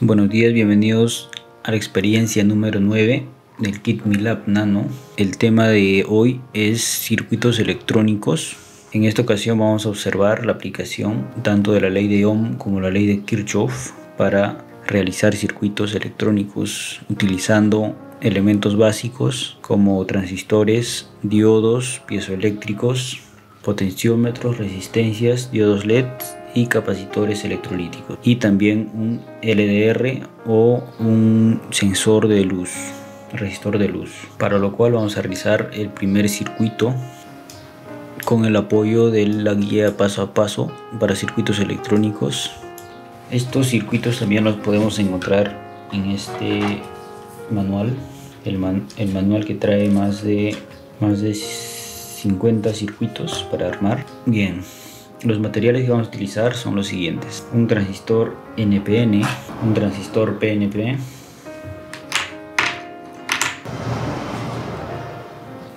Buenos días, bienvenidos a la experiencia número 9 del kit MILAB Nano. El tema de hoy es circuitos electrónicos. En esta ocasión vamos a observar la aplicación tanto de la ley de Ohm como la ley de Kirchhoff para realizar circuitos electrónicos utilizando elementos básicos como transistores, diodos, piezoeléctricos, potenciómetros, resistencias, diodos LED y capacitores electrolíticos, y también un LDR o un sensor de luz, resistor de luz, para lo cual vamos a realizar el primer circuito con el apoyo de la guía paso a paso para circuitos electrónicos. Estos circuitos también los podemos encontrar en este manual, el manual que trae más de 50 circuitos para armar. Bien, los materiales que vamos a utilizar son los siguientes: un transistor NPN, un transistor PNP,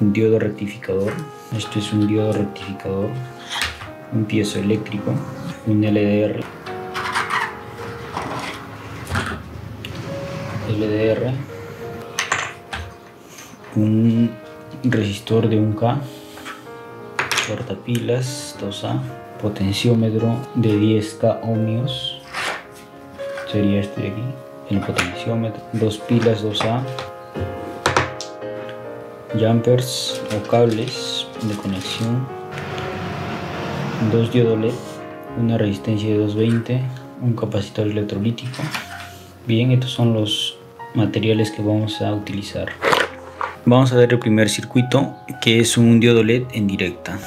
un diodo rectificador, esto es un diodo rectificador, un piezoeléctrico, un LDR, un resistor de 1K, portapilas 2A, potenciómetro de 10K ohmios, sería este de aquí, el potenciómetro, dos pilas 2A, jumpers o cables de conexión, dos diodos LED, una resistencia de 220, un capacitor electrolítico. Bien, estos son los materiales que vamos a utilizar. Vamos a ver el primer circuito, que es un diodo LED en directa.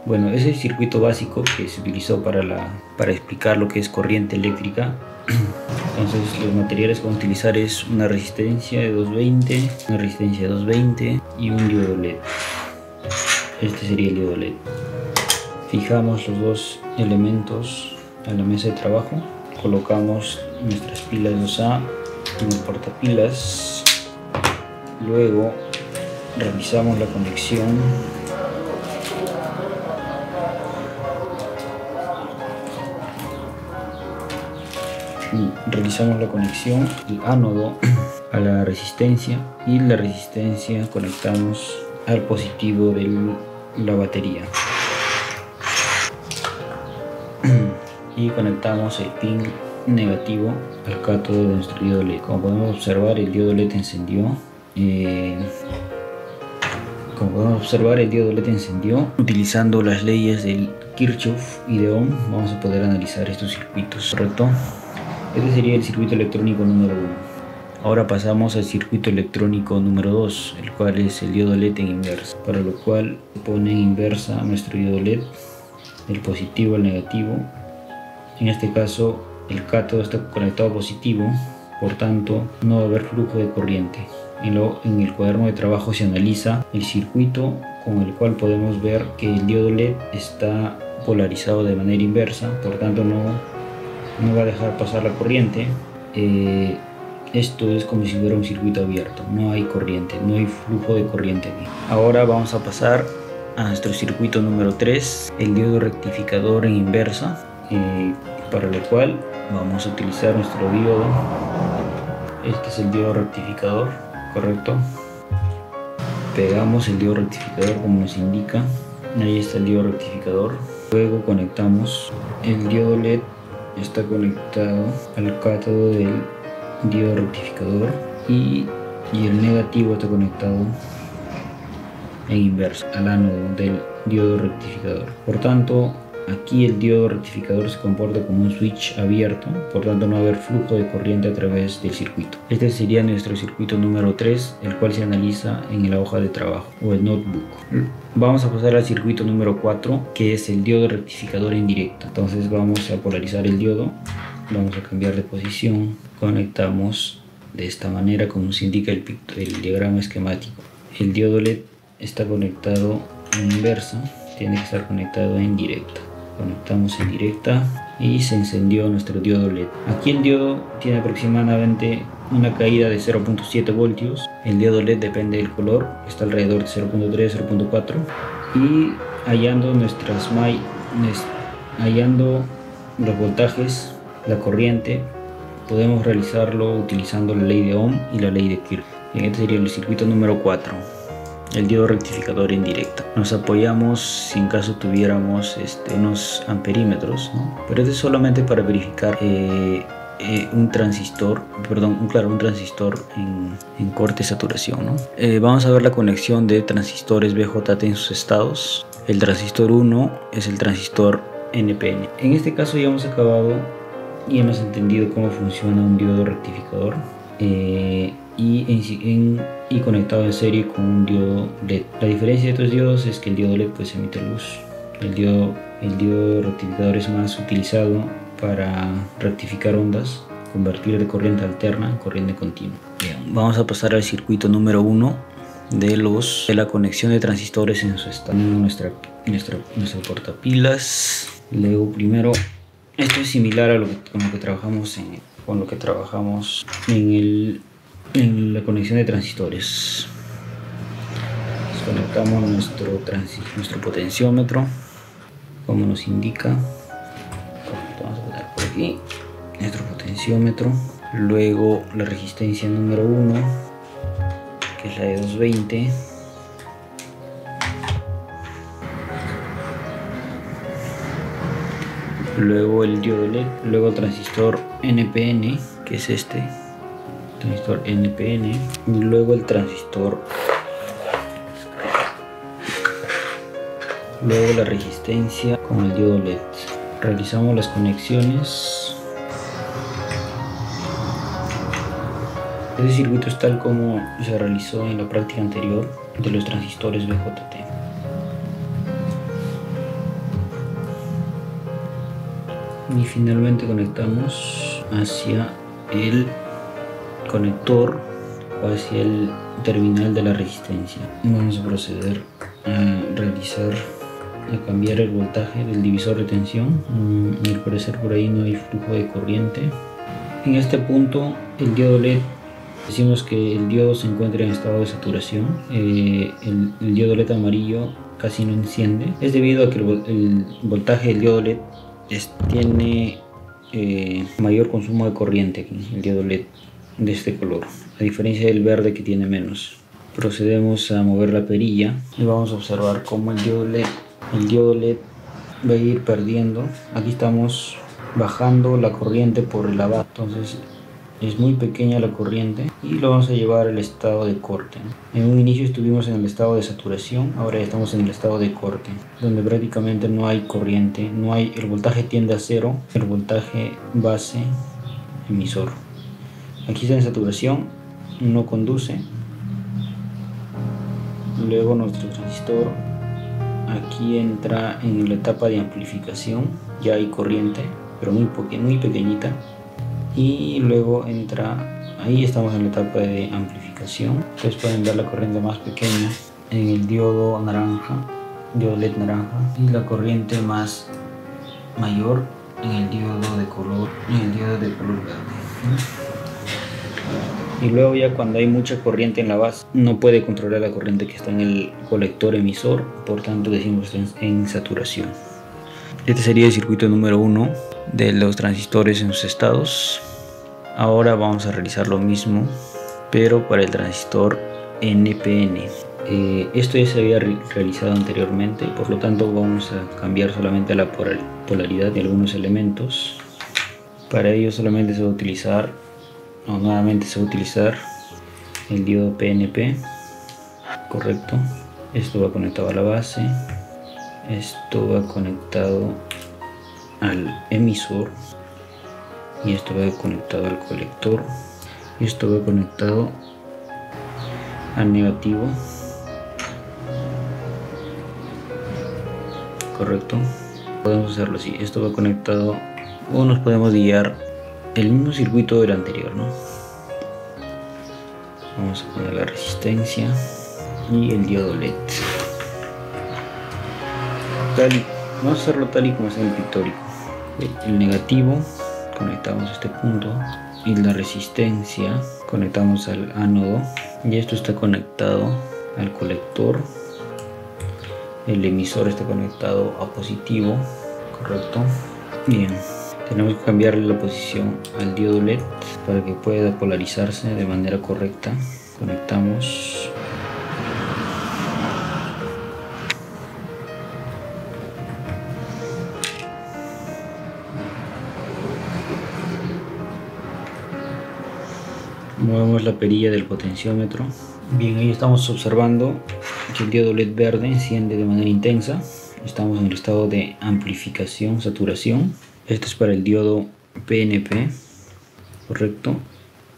Bueno, ese es el circuito básico que se utilizó para explicar lo que es corriente eléctrica. Entonces los materiales que vamos a utilizar es una resistencia de 220, una resistencia de 220 y un diodo LED. Este sería el diodo LED. Fijamos los dos elementos a la mesa de trabajo. Colocamos nuestras pilas 2A en el portapilas. Luego revisamos la conexión. Realizamos la conexión del ánodo a la resistencia, y la resistencia conectamos al positivo de la batería y conectamos el pin negativo al cátodo de nuestro diodo LED. Como podemos observar, el diodo LED encendió. Utilizando las leyes del Kirchhoff y de Ohm vamos a poder analizar estos circuitos, ¿correcto? Este sería el circuito electrónico número 1. Ahora pasamos al circuito electrónico número 2, el cual es el diodo LED en inversa, para lo cual se pone en inversa nuestro diodo LED, del positivo al negativo. En este caso el cátodo está conectado a positivo, por tanto no va a haber flujo de corriente. En el cuaderno de trabajo se analiza el circuito, con el cual podemos ver que el diodo LED está polarizado de manera inversa, por tanto no va a dejar pasar la corriente. Esto es como si fuera un circuito abierto, no hay corriente, no hay flujo de corriente aquí. Ahora vamos a pasar a nuestro circuito número 3, el diodo rectificador en inversa, para lo cual vamos a utilizar nuestro diodo. Este es el diodo rectificador, correcto. Pegamos el diodo rectificador como nos indica, ahí está el diodo rectificador. Luego conectamos el diodo LED, está conectado al cátodo del diodo rectificador, y el negativo está conectado en inversa al ánodo del diodo rectificador. Por tanto, aquí el diodo rectificador se comporta como un switch abierto, por tanto no va a haber flujo de corriente a través del circuito. Este sería nuestro circuito número 3, el cual se analiza en la hoja de trabajo o el notebook. Vamos a pasar al circuito número 4, que es el diodo rectificador en directa. Entonces vamos a polarizar el diodo, vamos a cambiar de posición, conectamos de esta manera como nos indica el diagrama esquemático. El diodo LED está conectado en inversa, tiene que estar conectado en directa. Conectamos en directa y se encendió nuestro diodo LED. Aquí el diodo tiene aproximadamente una caída de 0.7 voltios. El diodo LED depende del color, está alrededor de 0.3, 0.4, y hallando hallando los voltajes, la corriente podemos realizarlo utilizando la ley de Ohm y la ley de Kirchhoff. Este sería el circuito número 4, el diodo rectificador indirecto. Nos apoyamos si en caso tuviéramos unos amperímetros, ¿no? Pero este es solamente para verificar un transistor en corte saturación, ¿no? Vamos a ver la conexión de transistores BJT en sus estados. El transistor 1 es el transistor NPN. En este caso ya hemos acabado y hemos entendido cómo funciona un diodo rectificador y conectado en serie con un diodo LED. La diferencia de estos diodos es que el diodo LED pues emite luz. El diodo rectificador es más utilizado para rectificar ondas, convertir de corriente alterna en corriente continua. Bien, vamos a pasar al circuito número 1 de la conexión de transistores en su estado. Nuestra portapilas. Luego primero, esto es similar a con lo que trabajamos en la conexión de transistores. Desconectamos nuestro potenciómetro como nos indica. Vamos a poner por aquí nuestro potenciómetro. Luego la resistencia número 1, que es la de 220. Luego el diodo LED, luego el transistor NPN, que es este transistor NPN, y luego el transistor, luego la resistencia con el diodo LED. Realizamos las conexiones. Este circuito es tal como se realizó en la práctica anterior de los transistores BJT. Y finalmente conectamos hacia el conector o hacia el terminal de la resistencia. Vamos a proceder a cambiar el voltaje del divisor de tensión. Al parecer por ahí no hay flujo de corriente. En este punto el diodo LED, decimos que el diodo se encuentra en estado de saturación. El diodo LED amarillo casi no enciende. Es debido a que el voltaje del diodo LED tiene mayor consumo de corriente aquí, el diodo LED de este color, a diferencia del verde que tiene menos. Procedemos a mover la perilla y vamos a observar cómo el diodo LED va a ir perdiendo. Aquí estamos bajando la corriente por el lavado, entonces es muy pequeña la corriente y lo vamos a llevar al estado de corte. En un inicio estuvimos en el estado de saturación, ahora ya estamos en el estado de corte, donde prácticamente no hay corriente, el voltaje tiende a cero, el voltaje base emisor. Aquí está en saturación, no conduce. Luego nuestro transistor aquí entra en la etapa de amplificación, ya hay corriente, pero muy pequeñita. Y luego entra, ahí estamos en la etapa de amplificación. Ustedes pueden ver la corriente más pequeña en el diodo LED naranja, y la corriente mayor en el diodo de color verde. Y luego ya cuando hay mucha corriente en la base, no puede controlar la corriente que está en el colector emisor, por tanto decimos que está en saturación. Este sería el circuito número 1 de los transistores en sus estados. Ahora vamos a realizar lo mismo, pero para el transistor NPN. Esto ya se había realizado anteriormente, por lo tanto vamos a cambiar solamente la polaridad de algunos elementos. Para ello solamente se va a utilizar, nuevamente se va a utilizar el diodo PNP, correcto. Esto va conectado a la base, esto va conectado al emisor, y esto va conectado al colector, y esto va conectado al negativo, correcto. Podemos hacerlo así, esto va conectado, o nos podemos guiar el mismo circuito del anterior, ¿no? Vamos a poner la resistencia y el diodo LED. Vamos a hacerlo tal y como está en el pictórico. El negativo conectamos a este punto y la resistencia conectamos al ánodo, y esto está conectado al colector. El emisor está conectado a positivo, correcto. Bien, Tenemos que cambiarle la posición al diodo LED para que pueda polarizarse de manera correcta. Conectamos. Movemos la perilla del potenciómetro. Bien, ahí estamos observando que el diodo LED verde enciende de manera intensa. Estamos en el estado de amplificación, saturación. Esto es para el diodo PNP, correcto.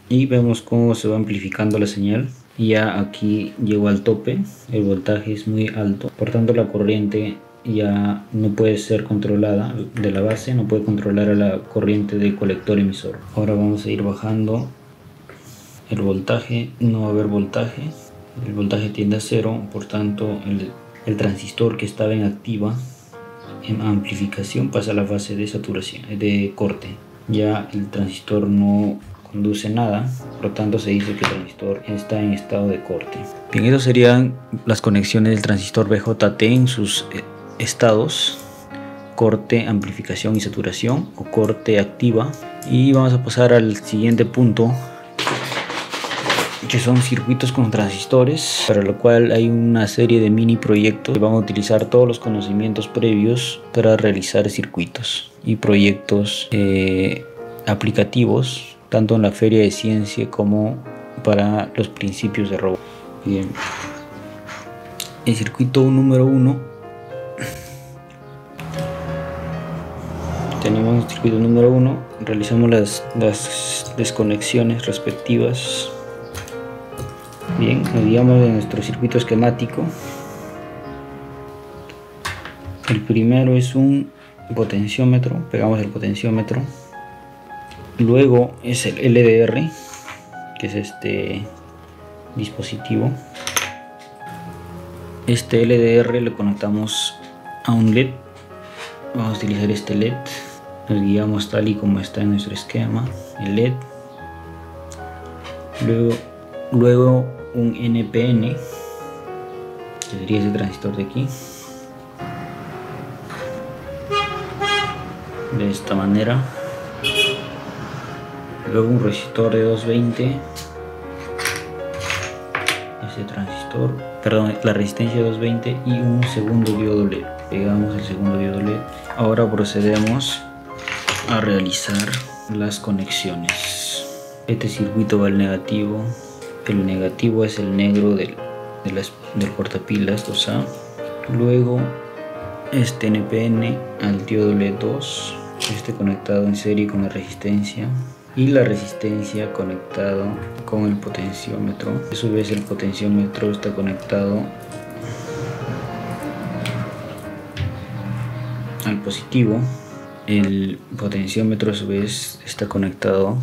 Y vemos cómo se va amplificando la señal. Ya aquí llegó al tope, el voltaje es muy alto, por tanto la corriente ya no puede ser controlada de la base, no puede controlar a la corriente del colector emisor. Ahora vamos a ir bajando el voltaje, no va a haber voltaje, el voltaje tiende a 0, por tanto el transistor que estaba en activa, en amplificación, pasa a la fase de saturación, de corte. Ya el transistor no conduce nada, por lo tanto se dice que el transistor está en estado de corte. Bien, esas serían las conexiones del transistor BJT en sus estados: corte, amplificación y saturación, o corte activa. Y vamos a pasar al siguiente punto, que son circuitos con transistores, para lo cual hay una serie de mini proyectos que van a utilizar todos los conocimientos previos para realizar circuitos y proyectos aplicativos, tanto en la feria de ciencia como para los principios de robótica. Bien, el circuito número 1, tenemos el circuito número 1, realizamos las desconexiones respectivas. Bien, digamos en nuestro circuito esquemático. El primero es un potenciómetro, pegamos el potenciómetro. Luego es el LDR, que es este dispositivo. Este LDR lo conectamos a un LED. Vamos a utilizar este LED. Nos guiamos tal y como está en nuestro esquema, el LED. Luego un NPN, que sería ese transistor de aquí, de esta manera. Luego un resistor de 220, ese transistor, perdón, la resistencia de 220, y un segundo diodo LED. Pegamos el segundo diodo LED. Ahora procedemos a realizar las conexiones. Este circuito va al negativo. El negativo es el negro del portapilas 2A. Luego este NPN al diodo LED 2, este conectado en serie con la resistencia, y la resistencia conectado con el potenciómetro. A su vez el potenciómetro está conectado al positivo. El potenciómetro a su vez está conectado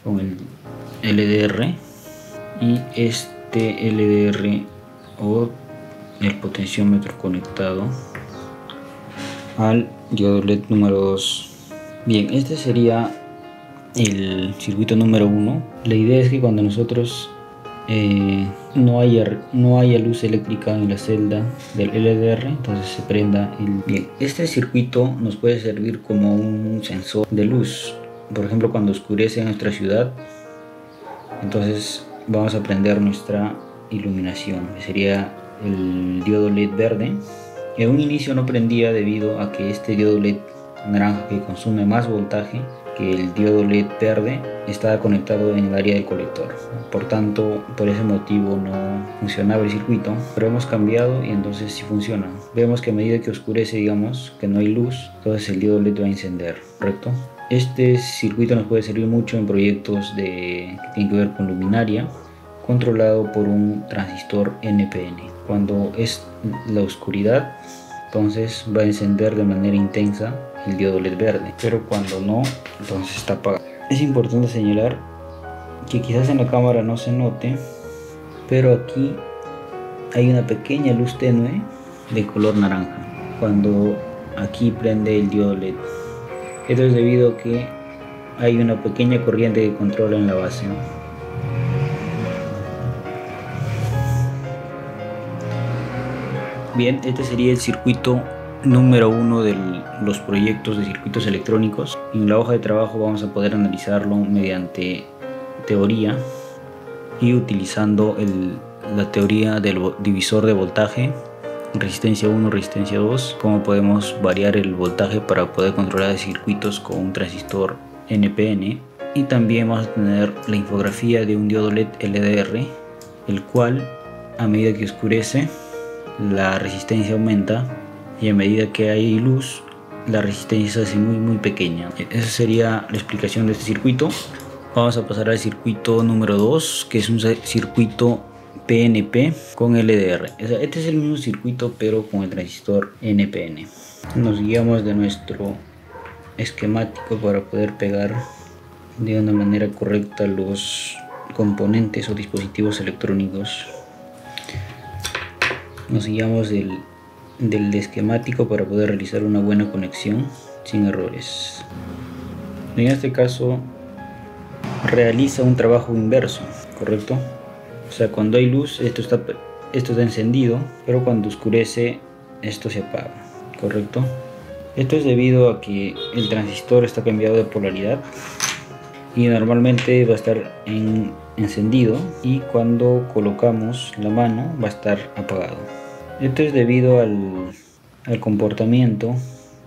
con el LDR, y este LDR o el potenciómetro conectado al diodo LED número 2. Bien, este sería el circuito número 1. La idea es que cuando nosotros no haya luz eléctrica en la celda del LDR, entonces se prenda el... Bien, este circuito nos puede servir como un sensor de luz. Por ejemplo, cuando oscurece en nuestra ciudad, entonces vamos a prender nuestra iluminación, que sería el diodo LED verde. En un inicio no prendía debido a que este diodo LED naranja, que consume más voltaje que el diodo LED verde, estaba conectado en el área del colector. Por tanto, por ese motivo no funcionaba el circuito, pero hemos cambiado y entonces sí funciona. Vemos que a medida que oscurece, digamos que no hay luz, entonces el diodo LED va a encender, ¿correcto? Este circuito nos puede servir mucho en proyectos que tienen que ver con luminaria, controlado por un transistor NPN. Cuando es la oscuridad, entonces va a encender de manera intensa el diodo LED verde, pero cuando no, entonces está apagado. Es importante señalar que quizás en la cámara no se note, pero aquí hay una pequeña luz tenue de color naranja cuando aquí prende el diodo LED. Esto es debido a que hay una pequeña corriente que controla en la base. Bien, este sería el circuito número 1 de los proyectos de circuitos electrónicos. En la hoja de trabajo vamos a poder analizarlo mediante teoría y utilizando la teoría del divisor de voltaje, resistencia 1, resistencia 2, cómo podemos variar el voltaje para poder controlar circuitos con un transistor NPN. Y también vamos a tener la infografía de un diodo LED LDR, el cual a medida que oscurece la resistencia aumenta y a medida que hay luz la resistencia se hace muy pequeña. Esa sería la explicación de este circuito. Vamos a pasar al circuito número 2, que es un circuito PNP con LDR. Este es el mismo circuito pero con el transistor NPN. Nos guiamos de nuestro esquemático para poder pegar de una manera correcta los componentes o dispositivos electrónicos. Nos guiamos del esquemático para poder realizar una buena conexión sin errores. En este caso realiza un trabajo inverso, ¿correcto? O sea, cuando hay luz esto está encendido, pero cuando oscurece esto se apaga, ¿correcto? Esto es debido a que el transistor está cambiado de polaridad y normalmente va a estar encendido y cuando colocamos la mano va a estar apagado. Esto es debido al comportamiento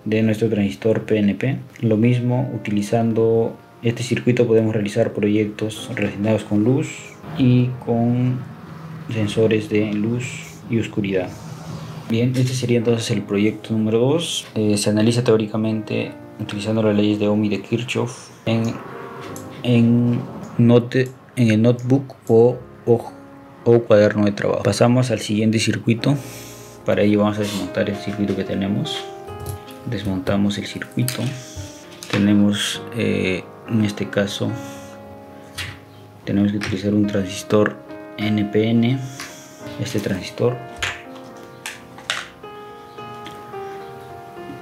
de nuestro transistor PNP. Lo mismo, utilizando este circuito podemos realizar proyectos relacionados con luz y con sensores de luz y oscuridad. Bien, este sería entonces el proyecto número 2. Se analiza teóricamente utilizando las leyes de Ohm y de Kirchhoff en el notebook o cuaderno de trabajo. Pasamos al siguiente circuito. Para ello vamos a desmontar el circuito que tenemos. Desmontamos el circuito. Tenemos en este caso tenemos que utilizar un transistor NPN, este transistor,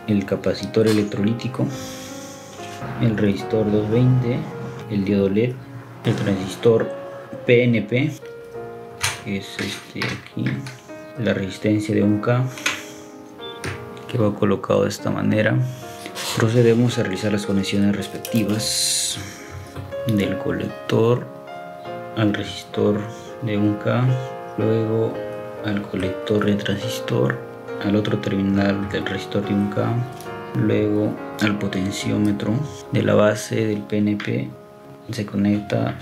el capacitor electrolítico, el resistor 220, el diodo LED, el transistor PNP, que es este aquí, la resistencia de 1K, que va colocado de esta manera. Procedemos a realizar las conexiones respectivas del colector al resistor de 1K, luego al colector de transistor, al otro terminal del resistor de 1K, luego al potenciómetro de la base del PNP. Se conecta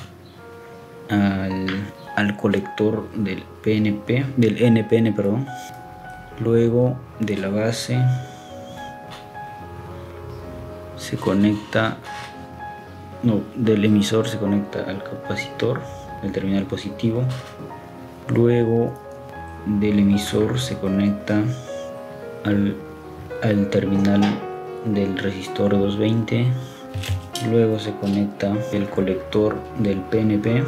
al colector del NPN, perdón. Luego de la base se conecta, del emisor se conecta al capacitor, el terminal positivo. Luego del emisor se conecta al terminal del resistor 220. Luego se conecta el colector del PNP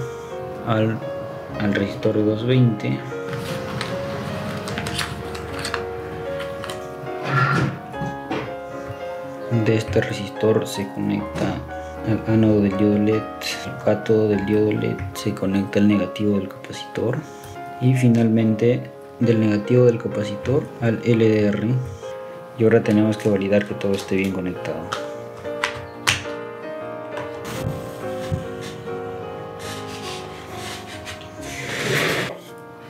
al resistor 220. De este resistor se conecta al ánodo del diodo LED, al cátodo del diodo LED se conecta el negativo del capacitor y finalmente del negativo del capacitor al LDR. Y ahora tenemos que validar que todo esté bien conectado.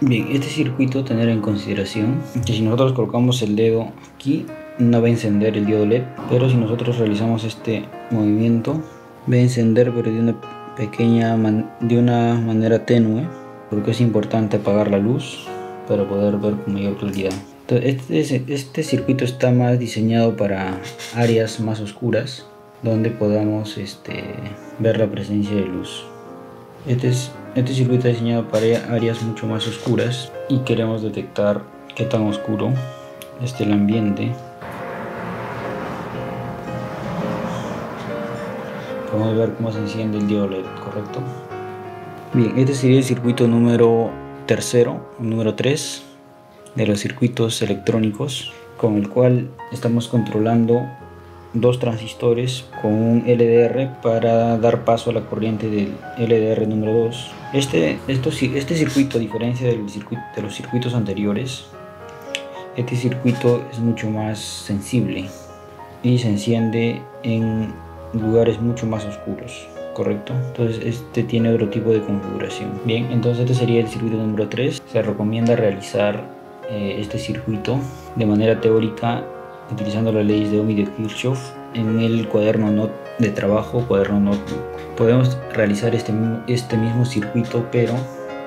Bien, este circuito tener en consideración que si nosotros colocamos el dedo aquí no va a encender el diodo LED, pero si nosotros realizamos este movimiento va a encender, pero de una manera tenue, porque es importante apagar la luz para poder ver con mayor claridad. Entonces, este circuito está más diseñado para áreas más oscuras donde podamos ver la presencia de luz. Este circuito está diseñado para áreas mucho más oscuras y queremos detectar qué tan oscuro está el ambiente. Podemos ver cómo se enciende el diodo LED, ¿correcto? Bien, este sería el circuito número 3 de los circuitos electrónicos, con el cual estamos controlando dos transistores con un LDR para dar paso a la corriente del LDR número 2. Este circuito, a diferencia de los circuitos anteriores, Este circuito es mucho más sensible y se enciende en lugares mucho más oscuros, ¿correcto? Entonces este tiene otro tipo de configuración. Bien, entonces este sería el circuito número 3. Se recomienda realizar este circuito de manera teórica utilizando las leyes de Ohm y de Kirchhoff en el cuaderno Note de trabajo, cuaderno Notebook. Podemos realizar este mismo circuito, pero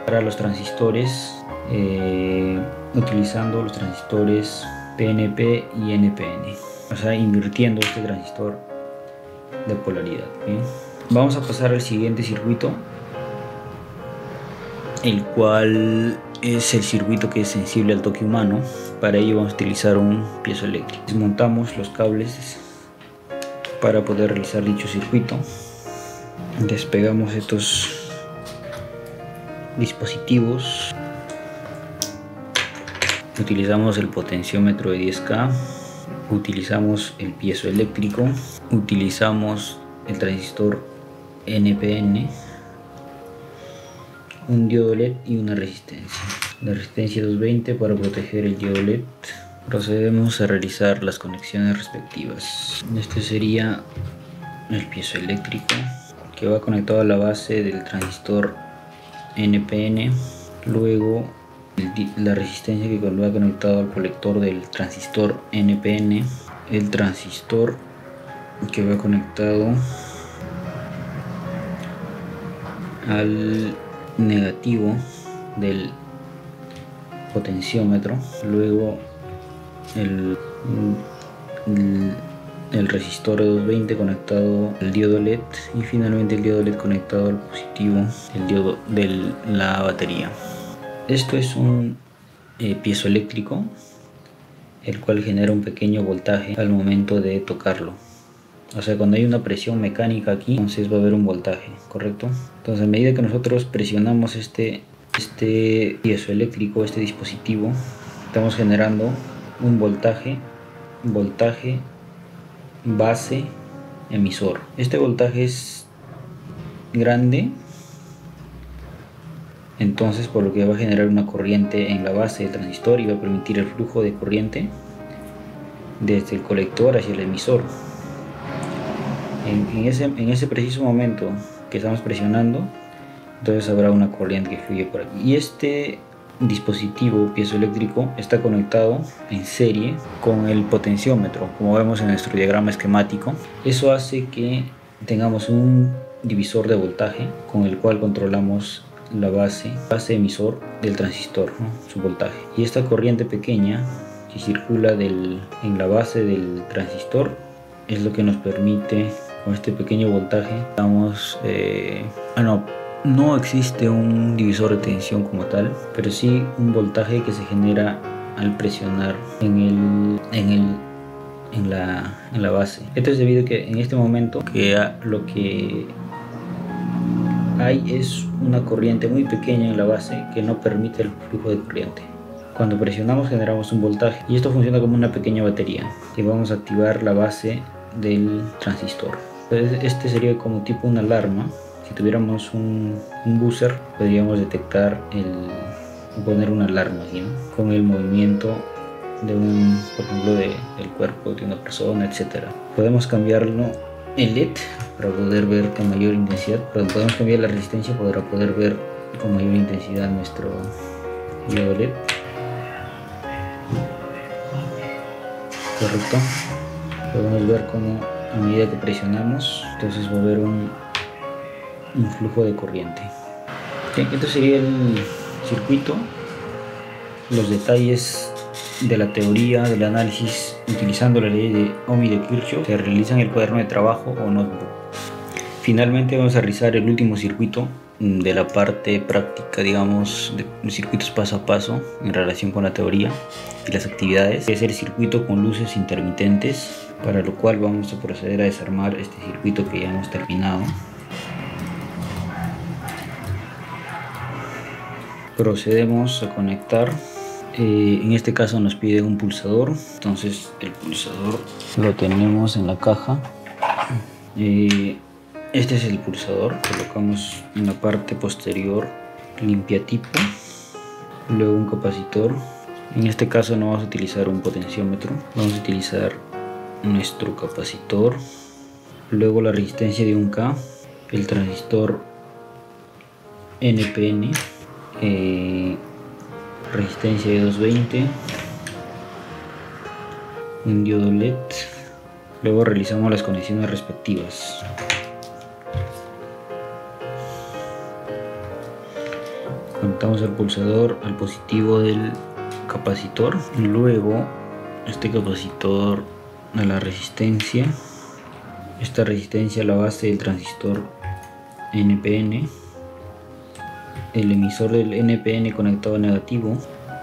para los transistores, utilizando los transistores PNP y NPN, o sea, invirtiendo este transistor de polaridad. Bien, vamos a pasar al siguiente circuito, el cual es el circuito que es sensible al toque humano. Para ello vamos a utilizar un piezoeléctrico. Desmontamos los cables para poder realizar dicho circuito. Despegamos estos dispositivos. Utilizamos el potenciómetro de 10K, utilizamos el piezoeléctrico, utilizamos el transistor NPN, un diodo LED y una resistencia. La resistencia 220 para proteger el diodo LED. Procedemos a realizar las conexiones respectivas. Este sería el piezoeléctrico, que va conectado a la base del transistor NPN. Luego la resistencia que va conectado al colector del transistor NPN. El transistor que va conectado al negativo del potenciómetro. Luego el resistor de 220 conectado al diodo LED, y finalmente el diodo LED conectado al positivo del diodo de la batería. Esto es un piezoeléctrico, el cual genera un pequeño voltaje al momento de tocarlo. O sea, cuando hay una presión mecánica aquí, entonces va a haber un voltaje, ¿correcto? Entonces, a medida que nosotros presionamos este piezoeléctrico, este dispositivo, estamos generando un voltaje base emisor. Este voltaje es grande, entonces por lo que va a generar una corriente en la base del transistor y va a permitir el flujo de corriente desde el colector hacia el emisor. En ese preciso momento que estamos presionando, entonces habrá una corriente que fluye por aquí. Y este dispositivo piezoeléctrico está conectado en serie con el potenciómetro, como vemos en nuestro diagrama esquemático. Eso hace que tengamos un divisor de voltaje con el cual controlamos la base emisor del transistor, ¿no? Su voltaje. Y esta corriente pequeña que circula en la base del transistor es lo que nos permite, con este pequeño voltaje, no existe un divisor de tensión como tal, pero sí un voltaje que se genera al presionar en la base. Esto es debido a que en este momento lo que hay es una corriente muy pequeña en la base que no permite el flujo de corriente. Cuando presionamos generamos un voltaje, y esto funciona como una pequeña batería que vamos a activar la base del transistor. Entonces este sería como tipo una alarma. Si tuviéramos un buzzer, podríamos detectar poner una alarma aquí, ¿no? Con el movimiento de por ejemplo, del cuerpo de una persona, etc. Podemos cambiarlo en LED para poder ver con mayor intensidad, pero podemos cambiar la resistencia para poder ver con mayor intensidad nuestro diodo LED. Correcto. Podemos ver cómo a medida que presionamos, entonces va a haber un flujo de corriente. Bien, esto sería el circuito. Los detalles de la teoría del análisis utilizando la ley de Ohm y de Kirchhoff se realizan en el cuaderno de trabajo o notebook. Finalmente vamos a realizar el último circuito de la parte práctica, digamos, de circuitos paso a paso en relación con la teoría y las actividades. Es el circuito con luces intermitentes, para lo cual vamos a proceder a desarmar este circuito que ya hemos terminado. Procedemos a conectar. En este caso nos pide un pulsador, entonces el pulsador lo tenemos en la caja. Este es el pulsador, colocamos en la parte posterior limpiatipo, luego un capacitor En este caso no vamos a utilizar un potenciómetro, vamos a utilizar nuestro capacitor, luego la resistencia de 1K, el transistor NPN, resistencia de 220, un diodo LED. Luego realizamos las conexiones respectivas. Conectamos el pulsador al positivo del capacitor, luego este capacitor a la resistencia, esta resistencia a la base del transistor NPN, el emisor del NPN conectado a negativo,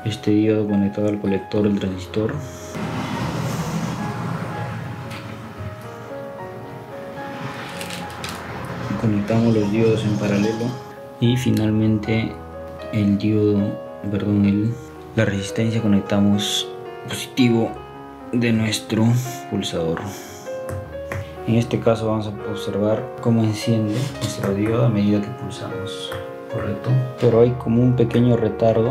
este diodo conectado al colector del transistor, conectamos los diodos en paralelo y finalmente la resistencia conectamos positivo de nuestro pulsador. En este caso vamos a observar cómo enciende nuestro diodo a medida que pulsamos, correcto, pero hay como un pequeño retardo,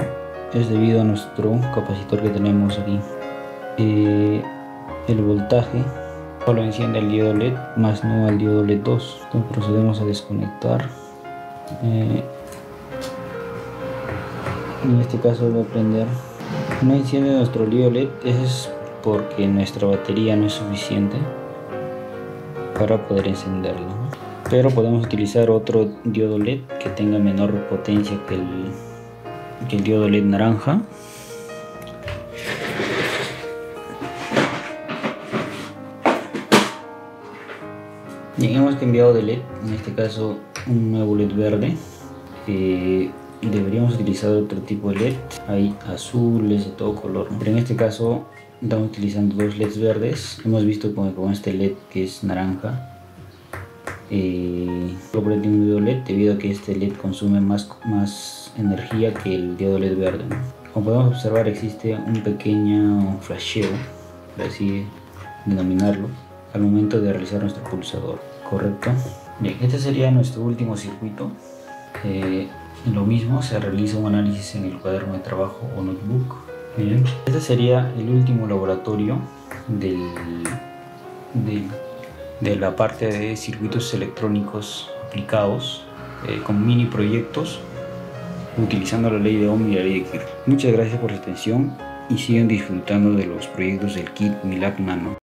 es debido a nuestro capacitor que tenemos aquí. El voltaje solo enciende el diodo LED, más no al diodo LED 2. Entonces procedemos a desconectar. En este caso va a prender. No enciende nuestro diodo LED, eso es porque nuestra batería no es suficiente para poder encenderlo, ¿no? Pero podemos utilizar otro diodo LED que tenga menor potencia que el diodo LED naranja. Bien, hemos cambiado de LED, en este caso un nuevo LED verde. Deberíamos utilizar otro tipo de LED, hay azules de todo color, ¿no? Pero en este caso estamos utilizando dos LEDs verdes. Hemos visto con este LED que es naranja, lo por un diodo LED debido a que este LED consume más energía que el diodo LED verde, ¿no? Como podemos observar, existe un pequeño flasheo, por así denominarlo, al momento de realizar nuestro pulsador, correcto. Bien, este sería nuestro último circuito. Lo mismo, se realiza un análisis en el cuaderno de trabajo o notebook. Bien, este sería el último laboratorio de la parte de circuitos electrónicos aplicados, con mini proyectos utilizando la ley de Ohm y la ley de Kirchhoff. Muchas gracias por su atención y sigan disfrutando de los proyectos del kit MILAB Nano.